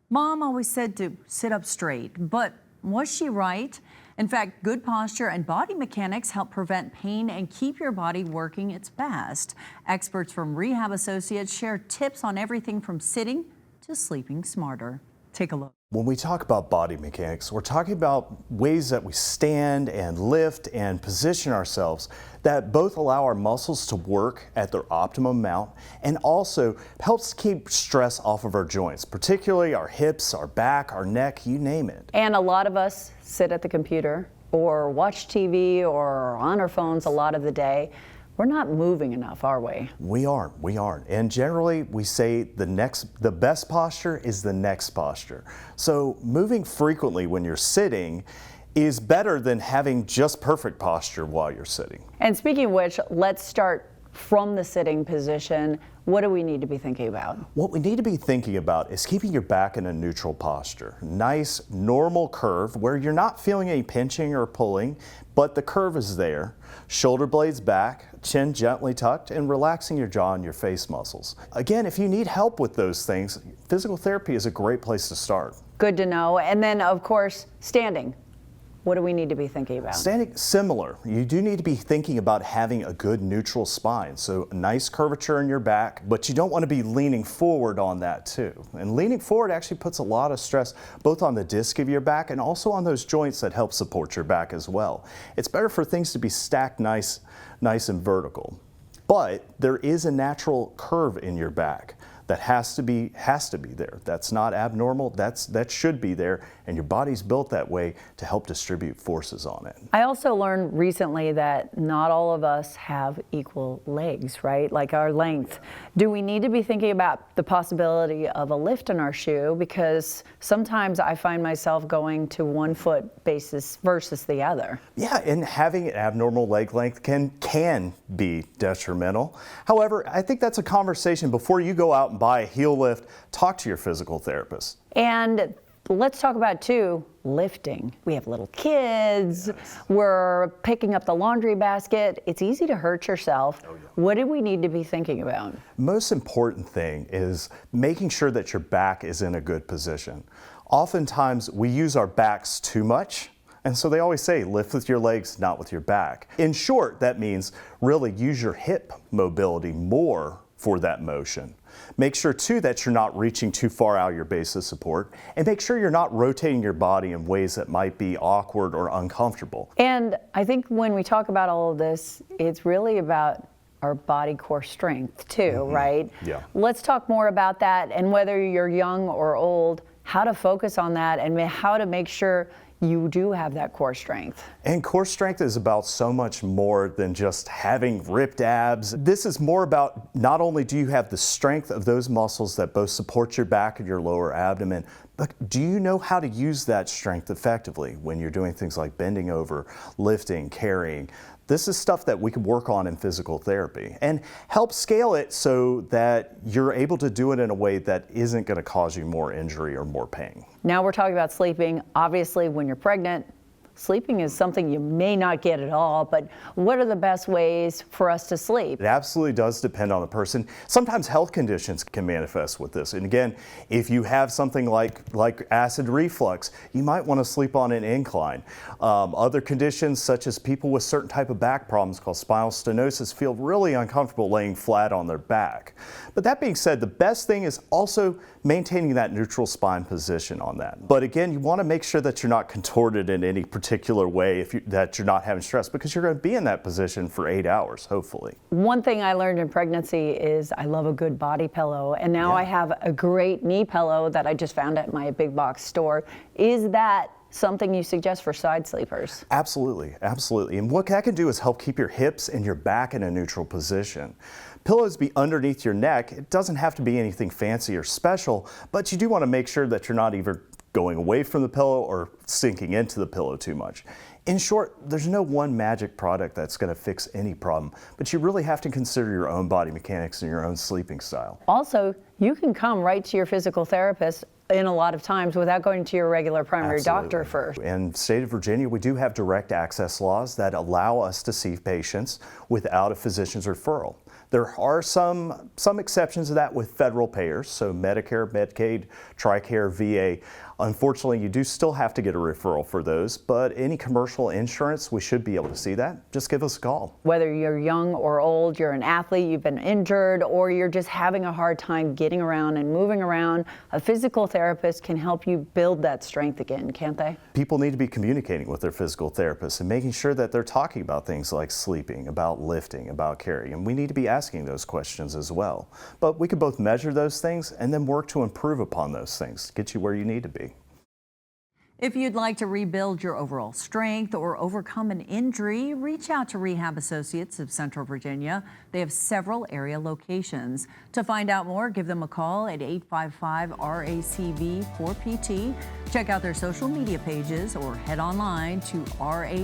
Mom always said to sit up straight, but was she right? In fact, good posture and body mechanics help prevent pain and keep your body working its best. Experts from Rehab Associates share tips on everything from sitting to sleeping smarter. Take a look. When we talk about body mechanics, we're talking about ways that we stand and lift and position ourselves that both allow our muscles to work at their optimum amount and also helps keep stress off of our joints, particularly our hips, our back, our neck, you name it. And a lot of us sit at the computer or watch TV or on our phones a lot of the day. We're not moving enough, are we? We aren't. And generally we say the best posture is the next posture. So moving frequently when you're sitting is better than having just perfect posture while you're sitting. And speaking of which, let's start from the sitting position. What do we need to be thinking about? What we need to be thinking about is keeping your back in a neutral posture. Nice, normal curve where you're not feeling any pinching or pulling, but the curve is there. Shoulder blades back, chin gently tucked, and relaxing your jaw and your face muscles. Again, if you need help with those things, physical therapy is a great place to start. Good to know. And then, of course, standing. What do we need to be thinking about? Standing, similar. You do need to be thinking about having a good neutral spine. So a nice curvature in your back, but you don't want to be leaning forward on that too. And leaning forward actually puts a lot of stress both on the disc of your back and also on those joints that help support your back as well. It's better for things to be stacked nice and vertical. But there is a natural curve in your back that has to be there. That's not abnormal. That should be there, and your body's built that way to help distribute forces on it. I also learned recently that not all of us have equal legs, right? Like our length. Do we need to be thinking about the possibility of a lift in our shoe? Because sometimes I find myself going to one foot basis versus the other. Yeah, and having an abnormal leg length can be detrimental. However, I think that's a conversation before you go out and buy a heel lift. Talk to your physical therapist. And let's talk about too, lifting. We have little kids, yes. We're picking up the laundry basket. It's easy to hurt yourself. Oh, yeah. What do we need to be thinking about? Most important thing is making sure that your back is in a good position. Oftentimes we use our backs too much. And so they always say, lift with your legs, not with your back. In short, that means really use your hip mobility more for that motion. Make sure too that you're not reaching too far out of your base of support, and make sure you're not rotating your body in ways that might be awkward or uncomfortable. And I think when we talk about all of this, it's really about our body core strength too, right? Yeah. Let's talk more about that, and whether you're young or old, how to focus on that and how to make sure you do have that core strength. And core strength is about so much more than just having ripped abs. This is more about not only do you have the strength of those muscles that both support your back and your lower abdomen, but do you know how to use that strength effectively when you're doing things like bending over, lifting, carrying? This is stuff that we can work on in physical therapy and help scale it so that you're able to do it in a way that isn't going to cause you more injury or more pain. Now we're talking about sleeping. Obviously, when you're pregnant, sleeping is something you may not get at all, but what are the best ways for us to sleep? It absolutely does depend on the person. Sometimes health conditions can manifest with this. And again, if you have something like acid reflux, you might want to sleep on an incline. Other conditions, such as people with certain type of back problems called spinal stenosis, feel really uncomfortable laying flat on their back. But that being said, the best thing is also maintaining that neutral spine position on that. But again, you want to make sure that you're not contorted in any particular way that you're not having stress, because you're going to be in that position for 8 hours, hopefully. One thing I learned in pregnancy is I love a good body pillow, and now I have a great knee pillow that I just found at my big box store. Is that something you suggest for side sleepers? Absolutely, absolutely. And what that can do is help keep your hips and your back in a neutral position. Pillows be underneath your neck. It doesn't have to be anything fancy or special, but you do want to make sure that you're not either going away from the pillow or sinking into the pillow too much. In short, there's no one magic product that's going to fix any problem, but you really have to consider your own body mechanics and your own sleeping style. Also, you can come right to your physical therapist in a lot of times without going to your regular primary doctor first. In the state of Virginia, we do have direct access laws that allow us to see patients without a physician's referral. There are some exceptions to that with federal payers, so Medicare, Medicaid, TRICARE, VA. Unfortunately, you do still have to get a referral for those, but any commercial insurance, we should be able to see that. Just give us a call. Whether you're young or old, you're an athlete, you've been injured, or you're just having a hard time getting around and moving around, a physical therapist can help you build that strength again, can't they? People need to be communicating with their physical therapists and making sure that they're talking about things like sleeping, about lifting, about carrying, and we need to be asking those questions as well. But we can both measure those things and then work to improve upon those things, get you where you need to be. If you'd like to rebuild your overall strength or overcome an injury, reach out to Rehab Associates of Central Virginia. They have several area locations. To find out more, give them a call at 855-RACV-4PT. Check out their social media pages or head online to racva.com.